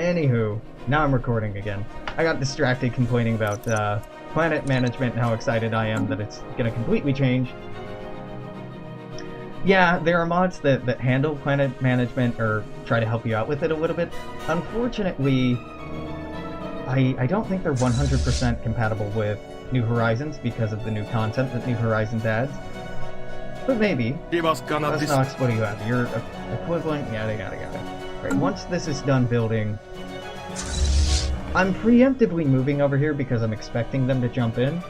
Anywho, now I'm recording again. I got distracted complaining about planet management and how excited I am that it's gonna completely change. Yeah, there are mods that handle planet management or try to help you out with it a little bit. Unfortunately, I don't think they're 100% compatible with New Horizons because of the new content that New Horizons adds. But maybe. Let's not, what do you have? Your equivalent? Yeah, they got it. Right, once this is done building, I'm preemptively moving over here because I'm expecting them to jump in.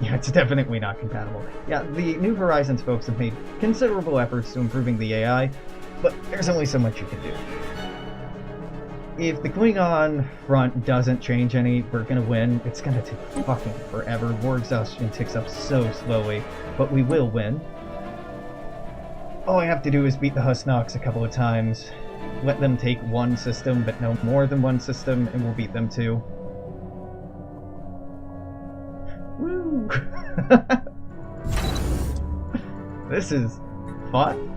Yeah, it's definitely not compatible. Yeah, the New Horizons folks have made considerable efforts to improving the AI, but there's only so much you can do. If the Klingon front doesn't change any, we're gonna win. It's gonna take fucking forever. War exhaustion ticks up so slowly, but we will win. All I have to do is beat the Husnox a couple of times, let them take one system, but no more than one system, and we'll beat them too. Woo! This is fun.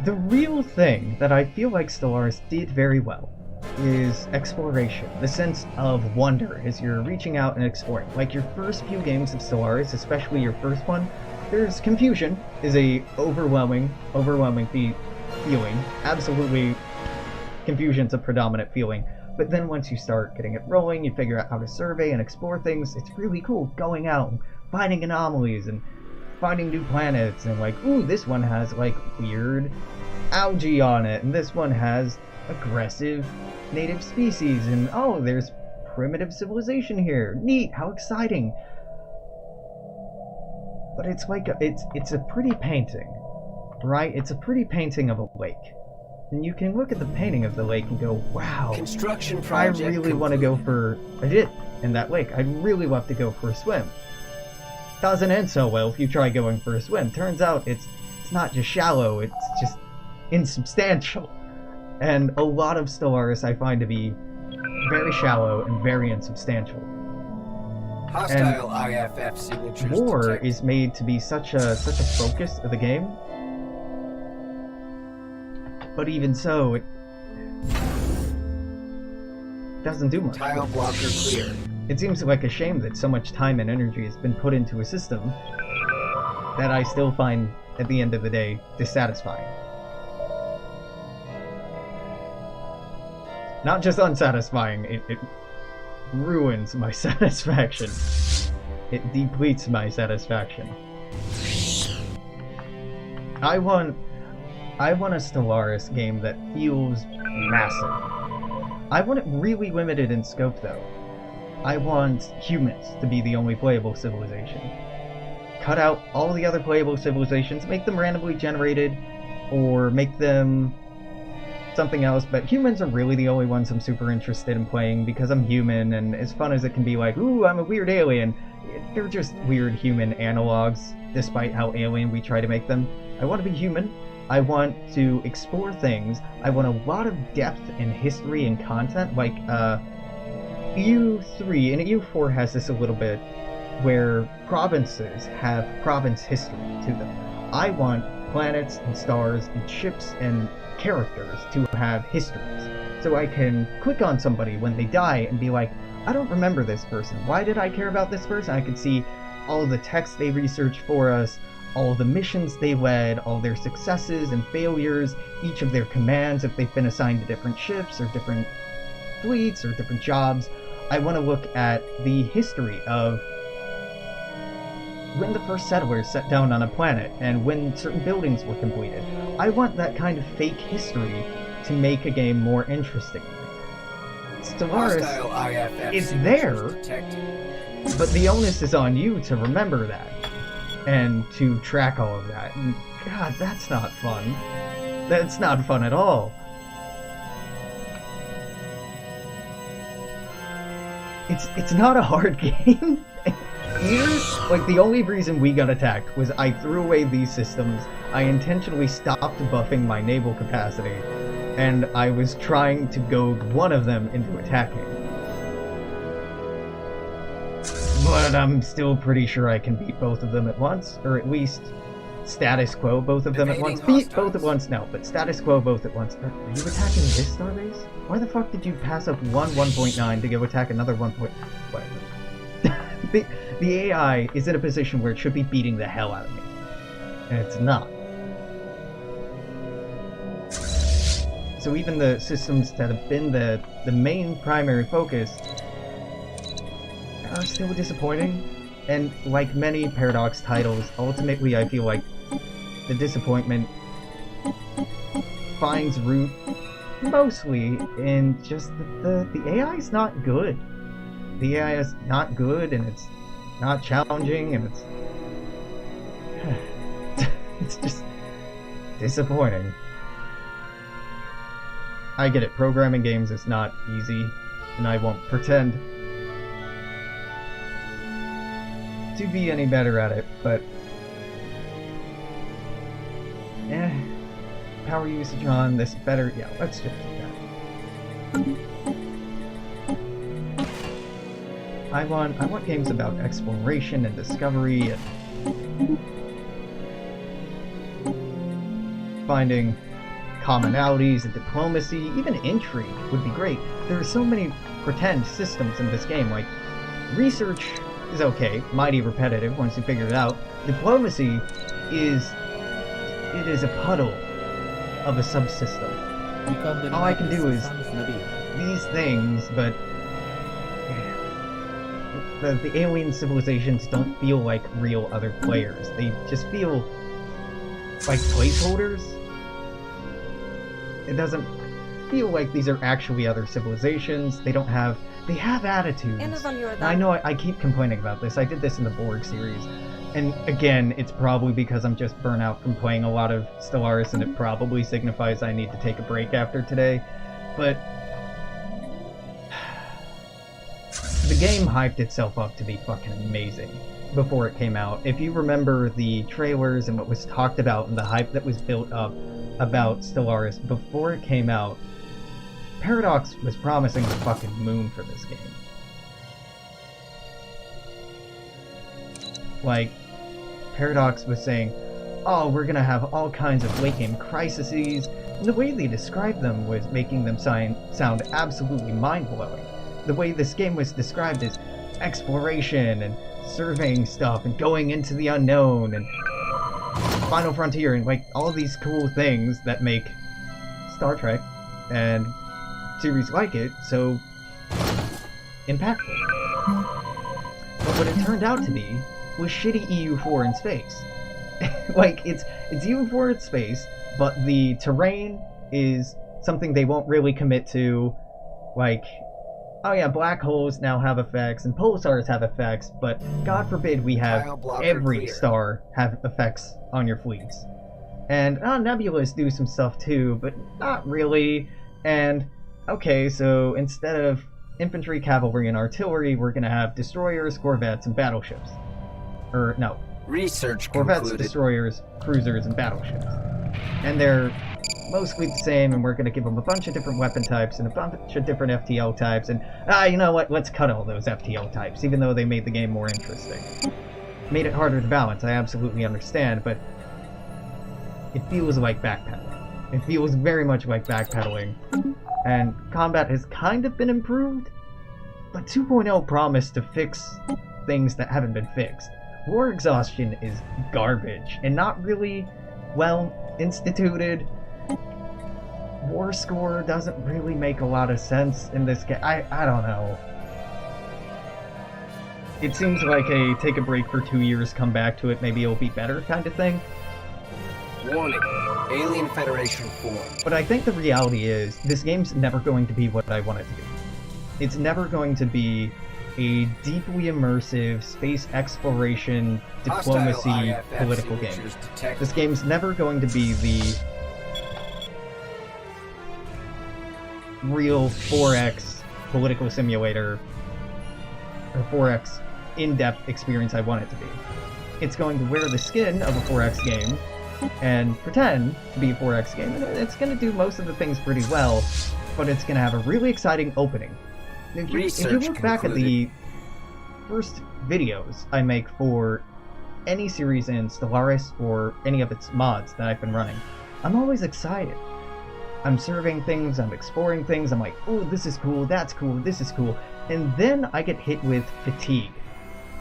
The real thing that I feel like Stellaris did very well is exploration, the sense of wonder as you're reaching out and exploring. Like your first few games of Stellaris, especially your first one, there's confusion, is a overwhelming feeling. Absolutely, confusion's a predominant feeling. But then once you start getting it rolling, you figure out how to survey and explore things. It's really cool going out and finding anomalies and finding new planets and like, ooh, this one has like weird algae on it, and this one has aggressive native species, and oh, there's primitive civilization here. Neat, how exciting. But it's like it's a pretty painting, right? It's a pretty painting of a lake. And you can look at the painting of the lake and go, wow, construction project I really want to go for a dip in that lake. I'd really love to go for a swim. Doesn't end so well if you try going for a swim. Turns out it's not just shallow, it's just insubstantial. And a lot of Stellaris I find to be very shallow and very insubstantial. Hostile IFF signatures war detected. is made to be such a focus of the game. But even so, it doesn't do much. Tile blocker clear. It seems like a shame that so much time and energy has been put into a system that I still find, at the end of the day, dissatisfying. Not just unsatisfying, it ruins my satisfaction. It depletes my satisfaction. I want a Stellaris game that feels massive. I want it really limited in scope though. I want humans to be the only playable civilization. Cut out all the other playable civilizations, make them randomly generated, or make them something else, but humans are really the only ones I'm super interested in playing because I'm human, and as fun as it can be like, ooh, I'm a weird alien, they're just weird human analogs, despite how alien we try to make them. I want to be human. I want to explore things. I want a lot of depth in history and content, like, EU3 and EU4 has this a little bit where provinces have province history to them. I want planets and stars and ships and characters to have histories. So I can click on somebody when they die and be like, I don't remember this person. Why did I care about this person? I can see all of the text they researched for us, all of the missions they led, all their successes and failures, each of their commands if they've been assigned to different ships or different fleets or different jobs. I want to look at the history of when the first settlers set down on a planet and when certain buildings were completed. I want that kind of fake history to make a game more interesting. Stellaris is there, but the onus is on you to remember that and to track all of that. And God, that's not fun. That's not fun at all. It's not a hard game. Either, like, the only reason we got attacked was I threw away these systems, I intentionally stopped buffing my naval capacity, and I was trying to goad one of them into attacking. But I'm still pretty sure I can beat both of them at once, or at least status quo both of them at once. Evading Beat both at once, no, but status quo both at once. Are you attacking this starbase? Why the fuck did you pass up 1.9 to go attack another 1. Whatever. The AI is in a position where it should be beating the hell out of me. And it's not. So even the systems that have been the main primary focus are still disappointing. And like many Paradox titles, ultimately I feel like the disappointment finds root mostly in just the AI is not good. The AI is not good, and it's not challenging, and it's just disappointing. I get it, programming games is not easy, and I won't pretend to be any better at it, but power usage on this better. Yeah, let's just do that. I want games about exploration and discovery and finding commonalities and diplomacy, even intrigue would be great. There are so many pretend systems in this game, like research is okay, mighty repetitive once you figure it out. Diplomacy is a puddle of a subsystem. All I can do is these things, but the alien civilizations don't feel like real other players. They just feel like placeholders. It doesn't feel like these are actually other civilizations. They have attitudes. I know I keep complaining about this. I did this in the Borg series. And again, it's probably because I'm just burnt out from playing a lot of Stellaris, and it probably signifies I need to take a break after today. But the game hyped itself up to be fucking amazing before it came out. If you remember the trailers and what was talked about and the hype that was built up about Stellaris before it came out, Paradox was promising the fucking moon for this game. Like, Paradox was saying, oh, we're gonna have all kinds of late game crises, and the way they described them was making them sound absolutely mind-blowing. The way this game was described as exploration and surveying stuff and going into the unknown and Final Frontier and like all these cool things that make Star Trek and series like it so impactful. But what it turned out to be was shitty EU4 in space. Like, it's EU4 in space, but the terrain is something they won't really commit to. Like, oh yeah, black holes now have effects, and pulsars have effects, but God forbid we have every star have effects on your fleets. And nebulas do some stuff too, but not really. And okay, so instead of infantry, cavalry, and artillery, we're gonna have destroyers, corvettes, and battleships. Or no, Research corvettes, concluded. destroyers, cruisers, and battleships. And they're mostly the same, and we're going to give them a bunch of different weapon types and a bunch of different FTL types, and you know what, let's cut all those FTL types, even though they made the game more interesting. Made it harder to balance, I absolutely understand, but it feels like backpedaling. It feels very much like backpedaling, and combat has kind of been improved, but 2.0 promised to fix things that haven't been fixed. War exhaustion is garbage, and not really well instituted. War score doesn't really make a lot of sense in this game. I don't know. It seems like a take a break for 2 years, come back to it, maybe it'll be better kind of thing. Warning. Alien Federation formed. But I think the reality is, this game's never going to be what I want it to be. It's never going to be a deeply immersive space exploration, diplomacy, political game. This game's never going to be the real 4X political simulator or 4X in-depth experience I want it to be. It's going to wear the skin of a 4X game and pretend to be a 4X game, and it's going to do most of the things pretty well, but it's going to have a really exciting opening. If you look back at the first videos I make for any series in Stellaris or any of its mods that I've been running, I'm always excited. I'm surveying things, I'm exploring things, I'm like, oh, this is cool, that's cool, this is cool. And then I get hit with fatigue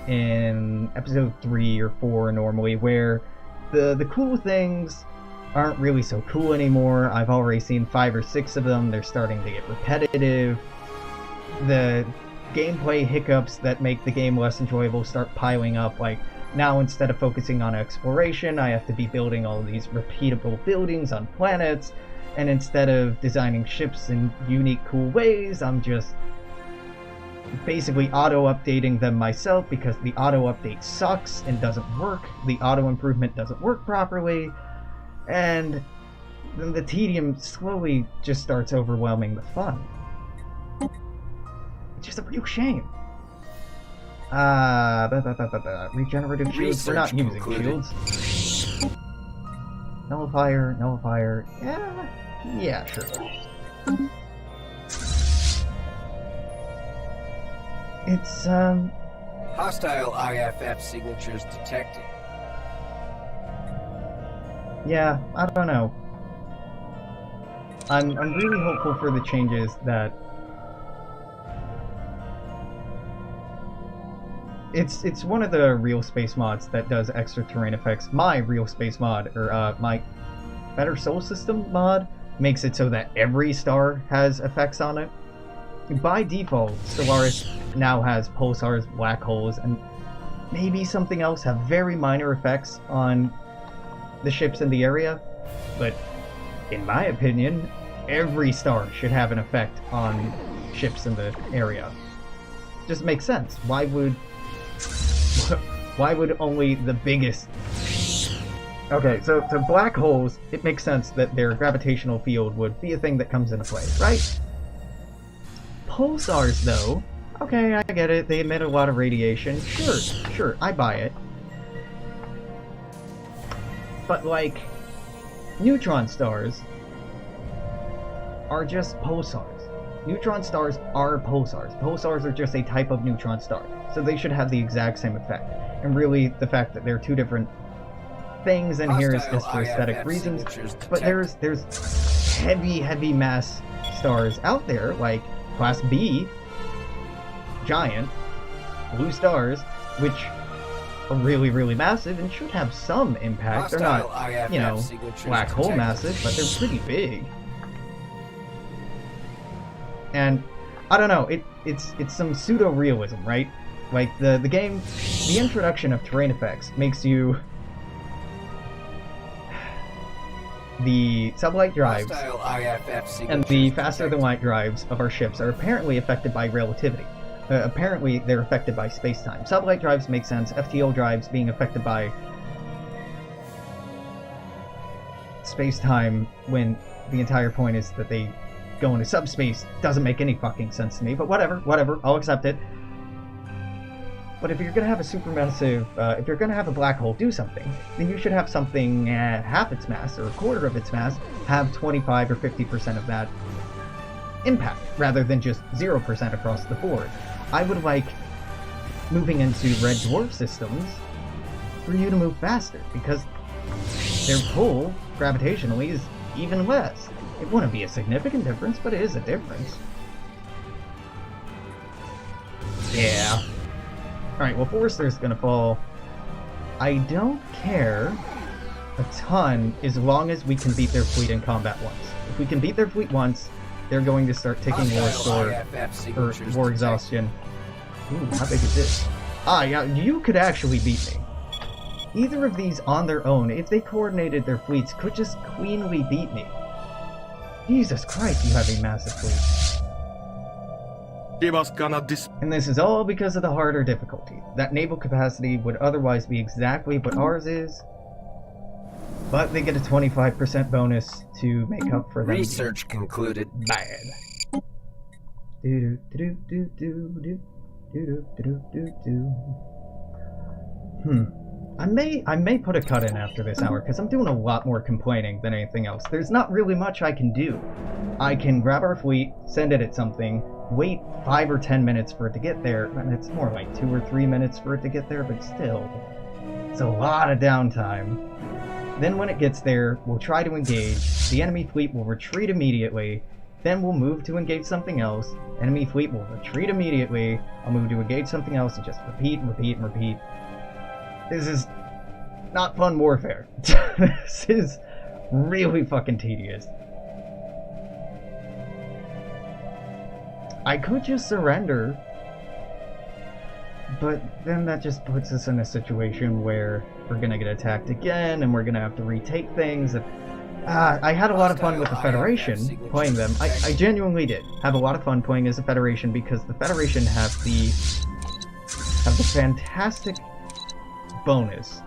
in episode 3 or 4 normally, where the cool things aren't really so cool anymore. I've already seen 5 or 6 of them, they're starting to get repetitive. The gameplay hiccups that make the game less enjoyable start piling up, like now instead of focusing on exploration, I have to be building all these repeatable buildings on planets, and instead of designing ships in unique cool ways, I'm just basically auto-updating them myself because the auto-update sucks and doesn't work, the auto-improvement doesn't work properly, and then the tedium slowly just starts overwhelming the fun. It's just a real shame. Regenerative shields, we're not using shields. Nullifier, nullifier, yeah, sure. It's, Hostile IFF signatures detected. yeah, I don't know. I'm really hopeful for the changes that... It's one of the real space mods that does extra terrain effects. My real space mod, or my Better Soul System mod, makes it so that every star has effects on it. By default, Stellaris now has pulsars, black holes, and maybe something else have very minor effects on the ships in the area, but in my opinion, every star should have an effect on ships in the area. Just makes sense. Why would only the biggest... Okay, so black holes, it makes sense that their gravitational field would be a thing that comes into play, right? Pulsars, though, okay, I get it, they emit a lot of radiation, sure, I buy it. But, like, neutron stars are just pulsars. Neutron stars are pulsars. Pulsars are just a type of neutron star, so they should have the exact same effect. And really, the fact that they're two different things in here is just for aesthetic reasons. But there's heavy mass stars out there, like Class B, giant, blue stars, which are really massive and should have some impact. They're not, you know, black hole massive, but they're pretty big. And I don't know, it's some pseudo-realism, right? Like the game, the introduction of terrain effects makes you... The sublight drives and the faster-than-light drives of our ships are apparently affected by relativity. Apparently, they're affected by space-time. Sublight drives make sense. FTL drives being affected by space-time when the entire point is that they go into subspace doesn't make any fucking sense to me. But whatever, I'll accept it. But if you're going to have a supermassive, if you're going to have a black hole do something, then you should have something at half its mass, or a quarter of its mass, have 25 or 50% of that impact, rather than just 0% across the board. I would like, moving into red dwarf systems, for you to move faster, because their pull, gravitationally, is even less. It wouldn't be a significant difference, but it is a difference. Yeah. Alright, well, Forrester's gonna fall. I don't care a ton as long as we can beat their fleet in combat once. If we can beat their fleet once, they're going to start ticking war score, or war exhaustion. Ooh, how big is this? Ah, yeah, you could actually beat me. Either of these on their own, if they coordinated their fleets, could just cleanly beat me. Jesus Christ, you have a massive fleet. And this is all because of the harder difficulty. That naval capacity would otherwise be exactly what ours is, but they get a 25% bonus to make up for them. Research concluded bad. I may put a cut in after this hour, because I'm doing a lot more complaining than anything else. There's not really much I can do. I can grab our fleet, send it at something, wait 5 or 10 minutes for it to get there, and it's more like 2 or 3 minutes for it to get there, but still. It's a lot of downtime. Then when it gets there, we'll try to engage. The enemy fleet will retreat immediately. Then we'll move to engage something else. Enemy fleet will retreat immediately. I'll move to engage something else and just repeat and repeat and repeat. This is not fun warfare. This is really fucking tedious. I could just surrender, but then that just puts us in a situation where we're gonna get attacked again, and we're gonna have to retake things. I had a lot of fun with the Federation playing them. I genuinely did have a lot of fun playing as a Federation, because the Federation have the fantastic bonus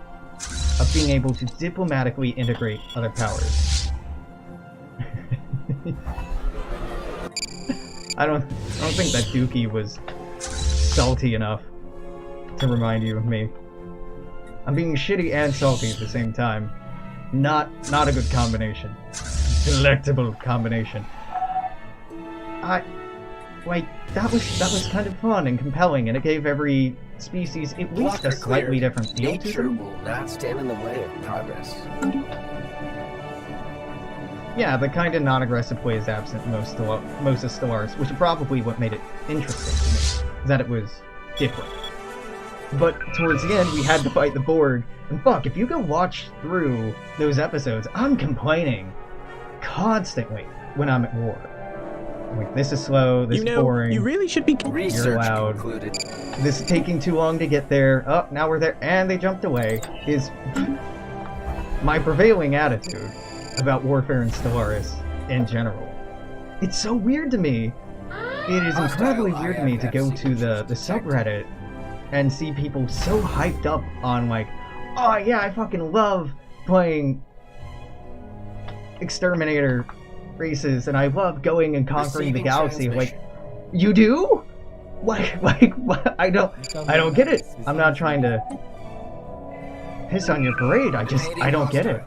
of being able to diplomatically integrate other powers. I don't think that Dookie was salty enough to remind you of me. I'm being shitty and salty at the same time. Not a good combination. Delectable combination. That was kind of fun and compelling, and it gave every species at least a slightly different feel to them. Nature will not stand in the way of progress. Yeah, the kind of non-aggressive way is absent in most of Stellaris, which is probably what made it interesting to me, that it was different. But towards the end, we had to fight the Borg, and fuck, if you go watch through those episodes, I'm complaining constantly when I'm at war. I'm like, this is slow, this is boring. You really should be You're loud. Concluded. This is taking too long to get there. Oh, now we're there, and they jumped away. Is my prevailing attitude about warfare in Stellaris in general. It's so weird to me. It is incredibly weird to me to go to the subreddit and see people so hyped up on, like, oh yeah, I fucking love playing exterminator races, and I love going and conquering the galaxy. Like, you do? Like, what? I don't get it. I'm not trying to piss on your parade. I don't get it.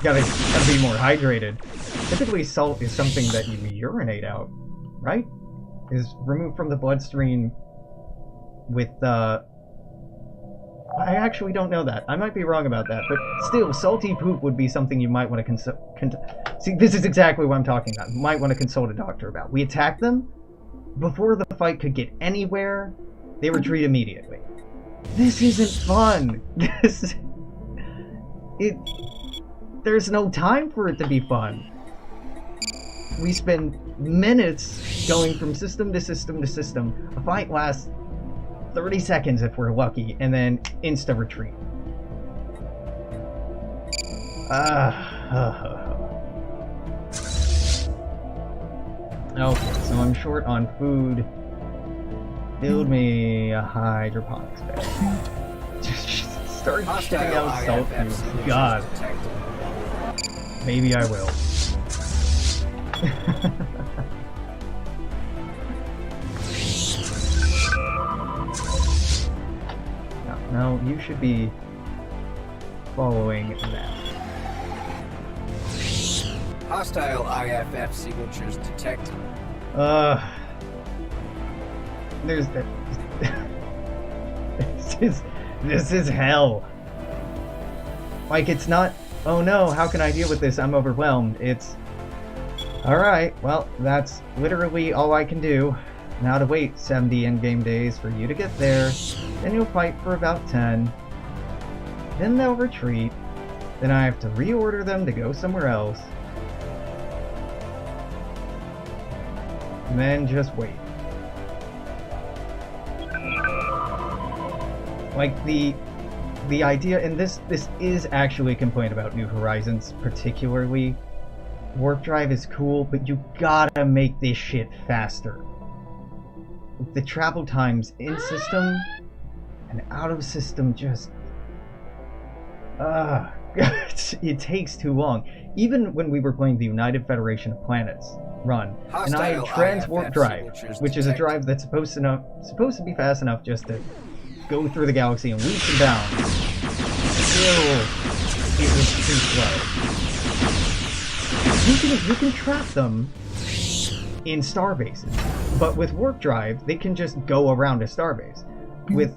gotta be more hydrated. Typically, salt is something that you urinate out, right? Is removed from the bloodstream with I actually don't know that. I might be wrong about that, but still, salty poop would be something you might want to consult. See, this is exactly what I'm talking about. You might want to consult a doctor about. We attacked them before the fight could get anywhere. They retreat immediately. This isn't fun. There's no time for it to be fun. We spend minutes going from system to system to system. A fight lasts 30 seconds if we're lucky, and then insta retreat. Okay, so I'm short on food. Build me a hydroponics bed. Just start shitting out salt cubes. God. Maybe I will. No, you should be following that. Hostile IFF signatures detected. There's that. This is hell. Like, it's not, oh no, how can I deal with this? I'm overwhelmed. It's, alright, well, that's literally all I can do. Now to wait 70 endgame days for you to get there. Then you'll fight for about 10. Then they'll retreat. Then I have to reorder them to go somewhere else. And then just wait. Like, the idea, and this is actually a complaint about New Horizons particularly. Warp drive is cool, but you gotta make this shit faster. The travel times in system and out of system just it takes too long. Even when we were playing the United Federation of Planets run, and I had Transwarp Drive, which is a drive that's supposed to be fast enough just to go through the galaxy in leaps and bounds. Still, it was too slow. You can trap them in star bases. But with warp drive, they can just go around a starbase. With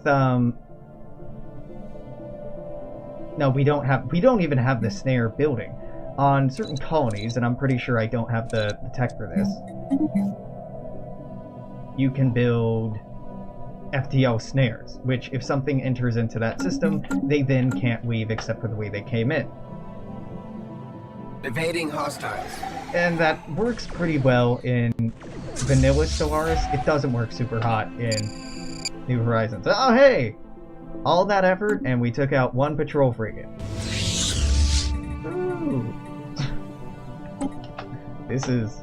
no, we don't even have the snare building. On certain colonies, and I'm pretty sure I don't have the tech for this, you can build FTL snares, which if something enters into that system, they then can't leave except for the way they came in. Evading hostiles. And that works pretty well in vanilla Stellaris. It doesn't work super hot in New Horizons. Oh hey! All that effort and we took out one patrol frigate. Ooh. This is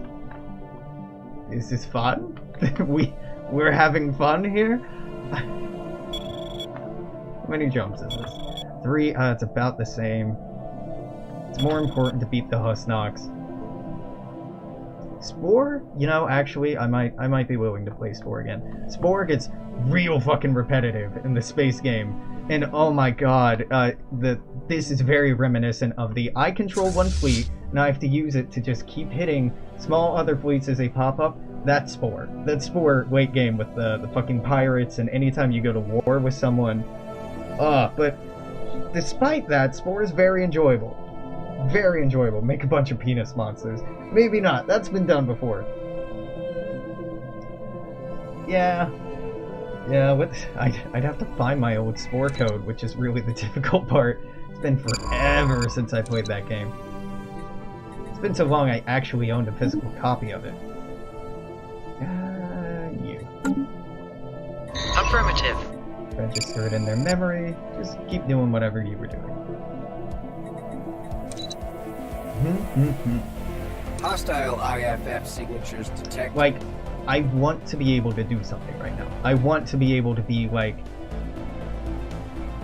fun? We're having fun here? How many jumps is this? 3, it's about the same. It's more important to beat the Husnox. Spore? You know, actually, I might be willing to play Spore again. Spore gets real fucking repetitive in the space game. And oh my god, this is very reminiscent of the I control one fleet, and I have to use it to just keep hitting small other fleets as they pop up. That's Spore. That's Spore late game with the fucking pirates, and anytime you go to war with someone. But despite that, Spore is very enjoyable. Very enjoyable. Make a bunch of penis monsters. Maybe not. That's been done before. Yeah. Yeah, I'd have to find my old Spore code, which is really the difficult part. It's been forever since I played that game. It's been so long I actually owned a physical copy of it. You. Affirmative. Register it in their memory. Just keep doing whatever you were doing. Hostile IFF signatures detected. Like, I want to be able to do something right now. I want to be able to be like...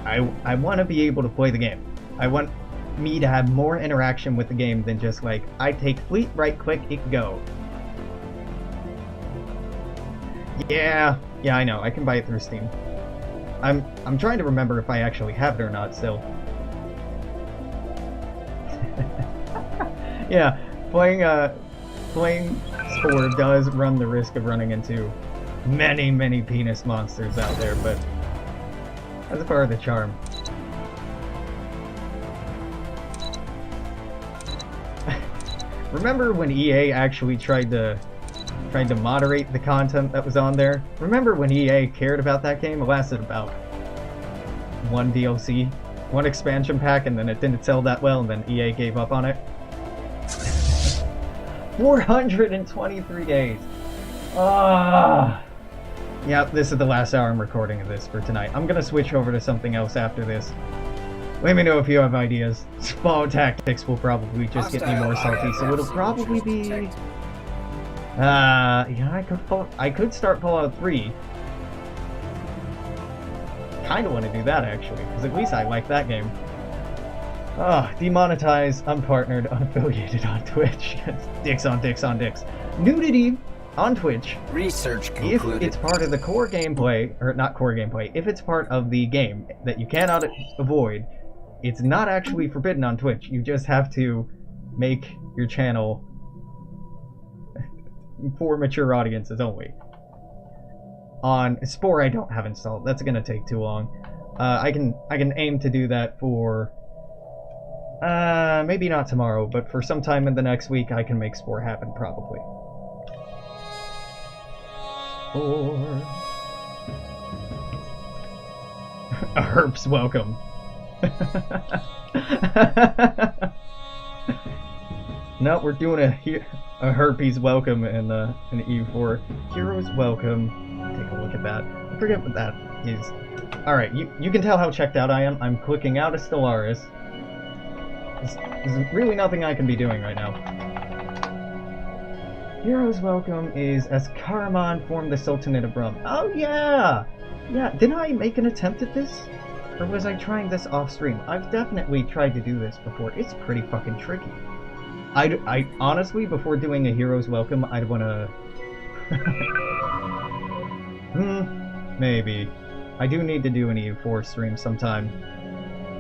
I want to be able to play the game. I want me to have more interaction with the game than just like, I take fleet, right click, it go. Yeah, I know. I can buy it through Steam. I'm trying to remember if I actually have it or not still. Yeah, playing Spore does run the risk of running into many penis monsters out there, but that's a part of the charm. Remember when EA actually tried to moderate the content that was on there? Remember when EA cared about that game? It lasted about one DLC, one expansion pack, and then it didn't sell that well, and then EA gave up on it. 423 days. Yeah, this is the last hour I'm recording of this for tonight. I'm gonna switch over to something else after this. Let me know if you have ideas. Fall tactics will probably just get me more salty, so it'll probably be... yeah, I could start Fallout 3. Kinda want to do that, actually, because at least I like that game. Demonetized, unpartnered, unaffiliated on Twitch. Dicks on dicks on dicks. Nudity on Twitch. Research If concluded. it's part of the core gameplay, or not core gameplay, if it's part of the game that you cannot avoid, it's not actually forbidden on Twitch. You just have to make your channel for mature audiences only. On Spore I don't have installed. That's gonna take too long. I can aim to do that for maybe not tomorrow, but for some time in the next week I can make Spore happen probably. Or a herp's welcome. No, we're doing a herpes welcome in EU4. Heroes welcome. Take a look at that. I forget what that is. Alright, you can tell how checked out I am. I'm clicking out of Stellaris. There's really nothing I can be doing right now. Heroes welcome is as Karaman formed the Sultanate of Rum. Oh yeah! Yeah, didn't I make an attempt at this? Or was I trying this off stream? I've definitely tried to do this before. It's pretty fucking tricky. I honestly, before doing a Heroes Welcome, I'd wanna... maybe. I do need to do an EU4 stream sometime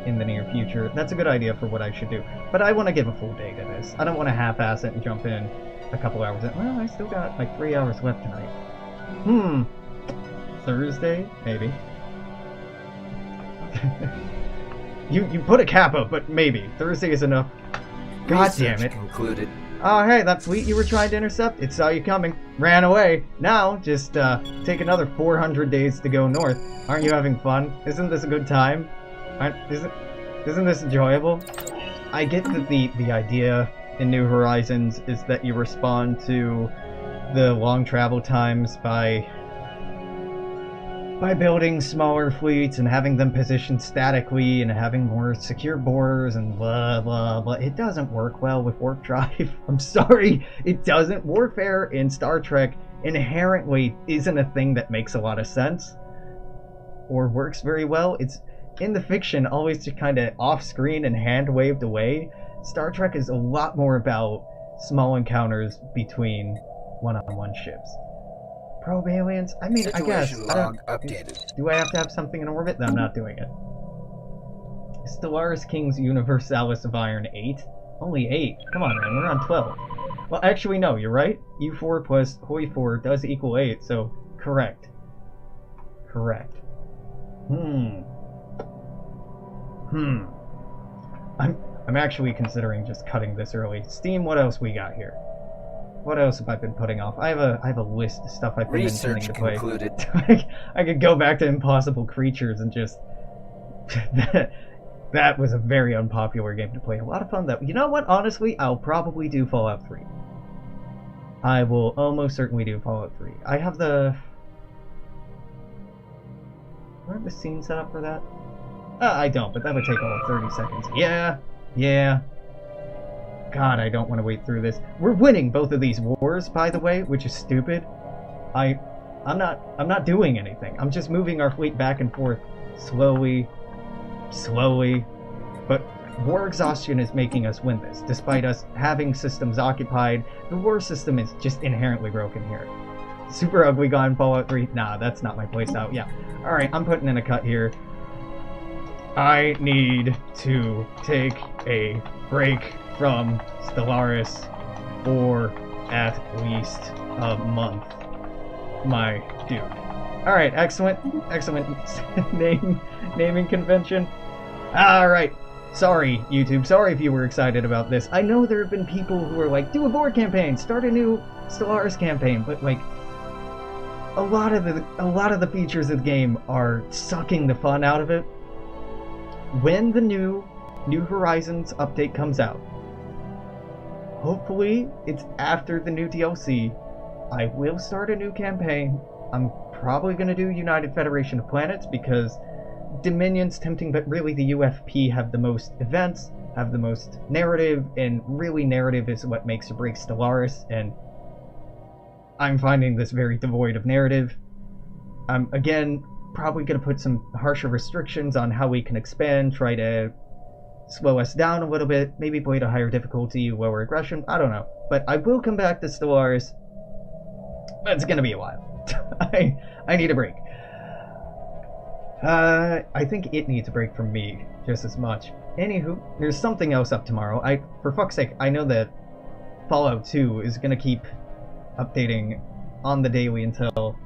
in the near future. That's a good idea for what I should do. But I want to give a full day to this. I don't want to half-ass it and jump in a couple hours in. Well, I still got like 3 hours left tonight. Thursday? Maybe. You put a kappa, but maybe. Thursday is enough. God damn it. Concluded. Oh, hey, that fleet you were trying to intercept, it saw you coming. Ran away. Now, just take another 400 days to go north. Aren't you having fun? Isn't this a good time? Isn't this enjoyable? I get that the idea in New Horizons is that you respond to the long travel times by building smaller fleets and having them positioned statically and having more secure borders and blah blah blah. It doesn't work well with warp drive. I'm sorry, it doesn't. Warfare in Star Trek inherently isn't a thing that makes a lot of sense or works very well. It's in the fiction always just kind of off screen and hand waved away. Star Trek is a lot more about small encounters between one-on-one ships. Probe aliens? I mean, I guess. Log updated. Do I have to have something in orbit? No, I'm not doing it. Stellaris King's Universalis of Iron 8? Only 8? Come on, man, we're on 12. Well, actually, no, you're right. U4 plus Hoi 4 does equal 8, so correct. Correct. I'm actually considering just cutting this early. Steam, what else we got here? What else have I been putting off? I have a list of stuff I've been intending to play. Concluded. I could go back to Impossible Creatures and just that was a very unpopular game to play. A lot of fun though. You know what? Honestly, I'll probably do Fallout 3. I will almost certainly do Fallout 3. I have the... Do I have the scene set up for that? I don't, but that would take all of 30 seconds. Yeah. God, I don't want to wait through this. We're winning both of these wars, by the way, which is stupid. I'm not doing anything. I'm just moving our fleet back and forth slowly. But war exhaustion is making us win this, despite us having systems occupied. The war system is just inherently broken here. Super ugly guy in Fallout 3. Nah, that's not my playstyle. Yeah. Alright, I'm putting in a cut here. I need to take a break from Stellaris for at least a month, my dude. Alright, excellent naming convention. Alright, sorry YouTube, sorry if you were excited about this. I know there have been people who are like, do a board campaign, start a new Stellaris campaign, but like, a lot of the features of the game are sucking the fun out of it. When the New Horizons update comes out, hopefully it's after the new DLC, I will start a new campaign. I'm probably going to do United Federation of Planets because Dominion's tempting, but really the UFP have the most events, have the most narrative, and really narrative is what makes or breaks Stellaris, and I'm finding this very devoid of narrative. I'm, again, probably going to put some harsher restrictions on how we can expand, try to slow us down a little bit, maybe play at a higher difficulty, lower aggression, I don't know. But I will come back to Stellaris, but it's going to be a while. I need a break. I think it needs a break from me just as much. Anywho, there's something else up tomorrow. For fuck's sake, I know that Fallout 2 is going to keep updating on the daily until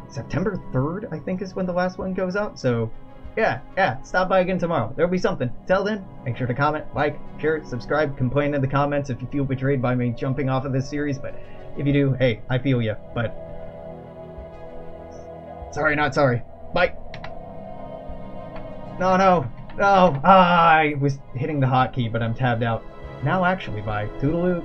September 3rd, I think is when the last one goes out. So, yeah, stop by again tomorrow. There'll be something. Till then, make sure to comment, like, share, subscribe, complain in the comments if you feel betrayed by me jumping off of this series. But if you do, hey, I feel you. But sorry, not sorry. Bye. No. I was hitting the hotkey, but I'm tabbed out. Now actually, bye. Toodaloo.